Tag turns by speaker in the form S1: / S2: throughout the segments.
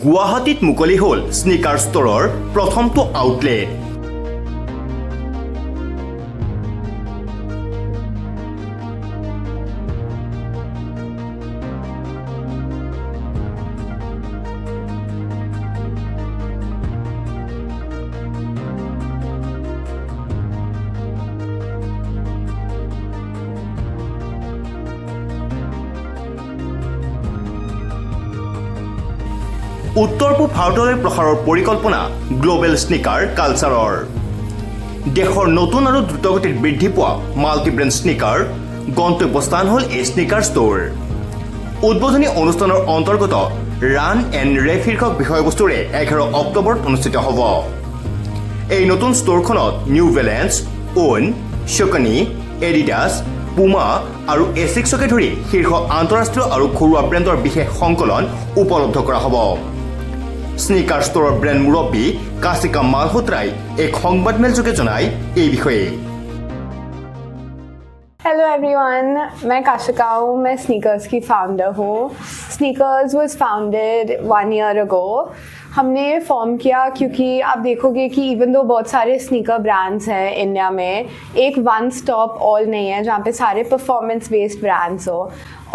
S1: গুৱাহাটীত মুকলি হ'ল স্নিকাৰ ষ্টৰৰ প্ৰথমটো আউটলেট। উত্তৰ পূব ভাৰতলৈ প্ৰসাৰৰ পৰিকল্পনা গ্লোবেল স্নিকাৰ কালচাৰৰ। দেশৰ নতুন আৰু দ্ৰুতগতিত বৃদ্ধি পোৱা মাল্টিব্ৰেণ্ড স্নিকাৰ গন্তব্যস্থান হ'ল এই স্নিকাৰ ষ্ট'ৰ। উদ্বোধনী অনুষ্ঠানৰ অন্তৰ্গত ৰান এণ্ড ৰেভ শীৰ্ষক বিষয়বস্তুৰে 11 অক্টোবৰত অনুষ্ঠিত হ'ব। এই নতুন ষ্ট'ৰখনত New Balance, On, Saucony, Adidas, Puma আৰু এছিক্সকে ধৰি শীৰ্ষ আন্তঃৰাষ্ট্ৰীয় আৰু ঘৰুৱা ব্ৰেণ্ডৰ বিশেষ সংকলন উপলব্ধ কৰা হ'ব। স্নিকাৰ ষ্টৰৰ ব্ৰেণ্ড মুৰব্বী কাশিকা মালহোত্ৰাই এক সংবাদমেলযোগে জনায় এই বিষয়ে।
S2: हेलो एवरीवन, मैं काशिका हूँ। मैं स्नीकर्स की फाउंडर हूँ। Sneakers was founded 1 year ago। हमने ये फॉर्म किया क्योंकि आप देखोगे कि इवन दो बहुत सारे स्नीकर ब्रांड्स हैं इंडिया में, एक वन स्टॉप ऑल नहीं है जहाँ पे सारे परफॉर्मेंस बेस्ड ब्रांड्स हो,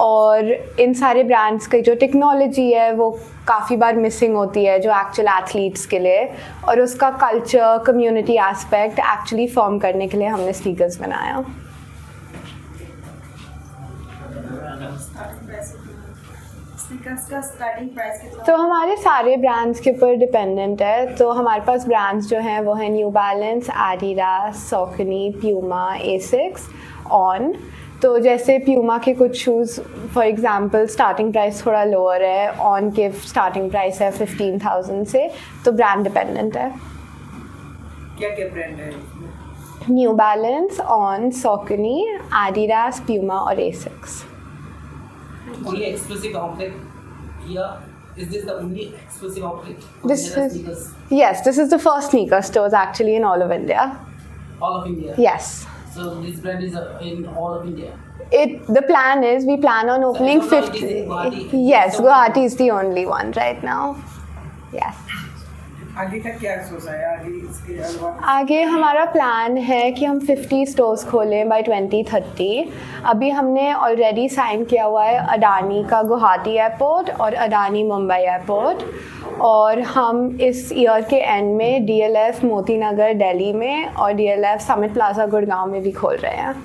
S2: और इन सारे ब्रांड्स की जो टेक्नोलॉजी है वो काफ़ी बार मिसिंग होती है जो एक्चुअल एथलीट्स के लिए, और उसका culture community aspect actually form करने के लिए हमने स्नीकर्स बनाया।
S3: का स्टार्टिंग प्राइस कितना?
S2: तो हमारे सारे ब्रांड्स के ऊपर डिपेंडेंट है। तो हमारे पास ब्रांड्स जो हैं वो है New Balance, Adidas, Saucony, Puma, एसिक्स, ऑन। तो जैसे प्यूमा के कुछ shoes for example starting price थोड़ा लोअर है, ऑन के स्टार्टिंग प्राइस है 15,000 से, तो ब्रांड डिपेंडेंट है।
S3: क्या क्या ब्रांड है?
S2: New Balance, On, Saucony, Adidas, Puma और एसिक्स।
S4: Only exclusive outlet here. Is this the only exclusive outlet?
S2: This is this is the first sneaker stores actually in all of India.
S4: All of India.
S2: Yes.
S4: So this brand is in all of India.
S2: The plan is we plan on opening
S4: So as of now
S2: 50.
S4: it is in Guwahati.
S2: Yes, Guwahati is the only one right now. Yes.
S3: आगे का क्या सोचा है? आगे इसके अलावा
S2: आगे हमारा प्लान है कि हम 50 स्टोर्स खोलें बाय 2030। अभी हमने ऑलरेडी साइन किया हुआ है अडानी का गुवाहाटी एयरपोर्ट और अडानी मुंबई एयरपोर्ट, और हम इस ईयर के एंड में DLF मोती नगर दिल्ली में और DLF समिट प्लाजा गुड़गांव में भी खोल रहे हैं।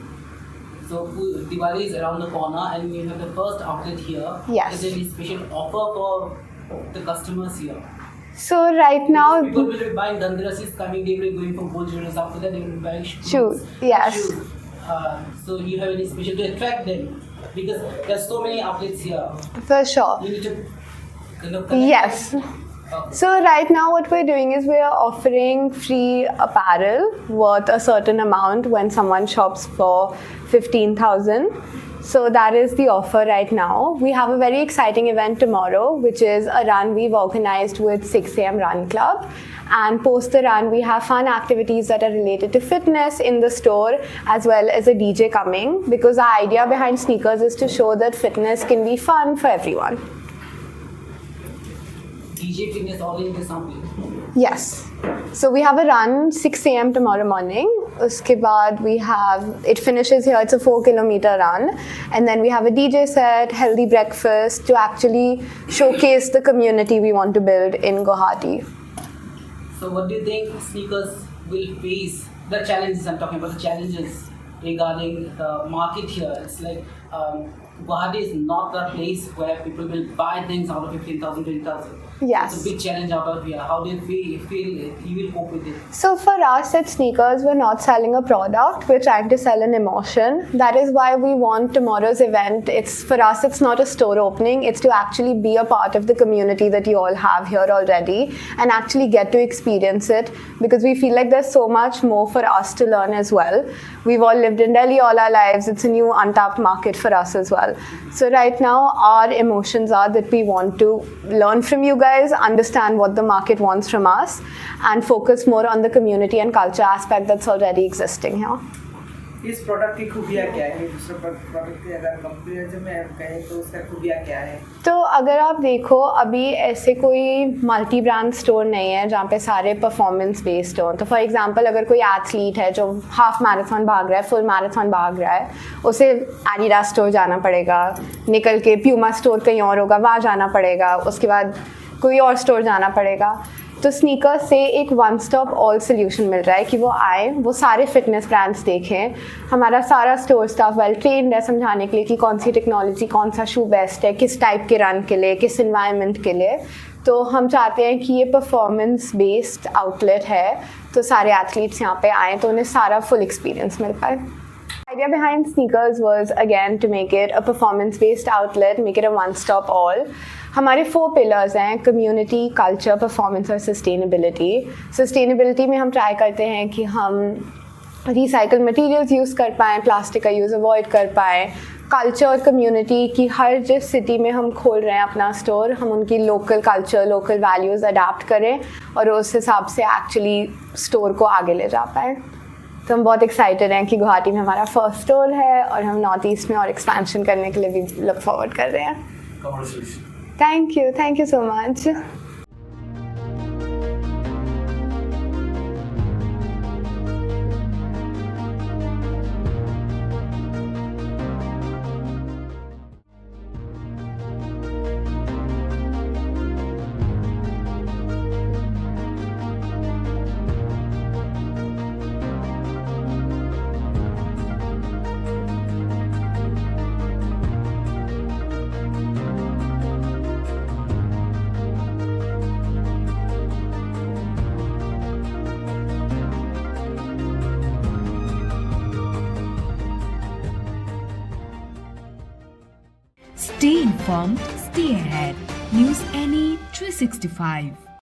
S4: So Diwali is around the corner and we have the first outlet here.
S2: Yes.
S4: Is there any special offer for the customers here?
S2: So right now,
S4: People will be buying Dandrasis coming, they will be going for gold jewelers. After that they will be buying
S2: Shoes, yes.
S4: Shoes. So you have any special to attract them? Because there are so many outlets here.
S2: for sure.
S4: You need to kind of connect
S2: Yes.
S4: them.
S2: So right now what we're doing is we're offering free apparel worth a certain amount when someone shops for 15,000. So that is the offer right now. We have a very exciting event tomorrow, which is a run we've organized with 6 AM Run Club. And post the run, we have fun activities that are related to fitness in the store, as well as a DJ coming, because the idea behind sneakers is to show that fitness can be fun for everyone.
S4: DJ fitness all in this outlet.
S2: Yes. So we have a run 6 AM tomorrow morning. Uske baad we have, it finishes here, it's a 4-kilometer run. And then we have a DJ set, healthy breakfast to actually showcase the community we want to build in Guwahati.
S4: So what do you think sneakers will face? The challenges, I'm talking about the challenges regarding the market here. It's like Guwahati is not the place where people will buy things out of 15,000, 20,000.
S2: Yes.
S4: It's a big challenge out of here. How do you feel you will cope with it?
S2: So for us at Sneakers, we're not selling a product, we're trying to sell an emotion. That is why we want tomorrow's event. For us, it's not a store opening, it's to actually be a part of the community that you all have here already and actually get to experience it, because we feel like there's so much more for us to learn as well. We've all lived in Delhi all our lives, it's a new untapped market for us as well. So right now, our emotions are that we want to learn from you guys, understand what the market wants from us, and focus more on the community and culture aspect that's already existing here.
S3: इस product की खूबियाँ क्या है, दूसरे product की अगर comparison में कहें तो उसका खूबियाँ क्या है?
S2: तो अगर आप देखो अभी ऐसे कोई मल्टी ब्रांड स्टोर नहीं है जहाँ पे सारे परफॉर्मेंस बेस्ड हो। तो फॉर एग्जांपल अगर कोई एथलीट है जो हाफ मैराथन भाग रहा है, फुल मैराथन भाग रहा है, उसे एडिडास स्टोर जाना पड़ेगा, निकल के प्यूमा स्टोर कहीं और होगा वहाँ जाना पड़ेगा, उसके बाद कोई और स्टोर जाना पड़ेगा। तो स्नीकर्स से एक वन स्टॉप ऑल सोल्यूशन मिल रहा है कि वो आए, वो सारे फिटनेस ब्रांड्स देखें। हमारा सारा स्टोर स्टाफ वेल ट्रेंड है समझाने के लिए कि कौन सी टेक्नोलॉजी, कौन सा शू बेस्ट है, किस टाइप के रन के लिए, किस इन्वायरमेंट के लिए। तो हम चाहते हैं कि ये परफॉर्मेंस बेस्ड आउटलेट है, तो सारे एथलीट्स यहाँ पे आएँ तो उन्हें सारा फुल एक्सपीरियंस मिल पाए। idea behind sneakers was again to make it a performance based outlet, make it a one stop all. हमारे 4 पिलर्स हैं, कम्युनिटी, कल्चर, परफॉर्मेंस और सस्टेनेबिलिटी। सस्टेनेबिलिटी में हम ट्राई करते हैं कि हम रिसाइकल मटेरियल्स यूज़ कर पाएँ, प्लास्टिक का यूज़ अवॉइड कर पाएँ। कल्चर और कम्युनिटी की हर जिस सिटी में हम खोल रहे हैं अपना स्टोर, हम उनकी local culture, local values adapt करें और उस हिसाब से एक्चुअली स्टोर को आगे ले जा पाएँ। तो हम बहुत एक्साइटेड हैं कि गुवाहाटी में हमारा फर्स्ट स्टोर है और हम नॉर्थ ईस्ट में और एक्सपेंशन करने के लिए भी लुक फॉरवर्ड कर रहे हैं। Thank you so much.
S5: Stay informed, stay ahead. News NE 365.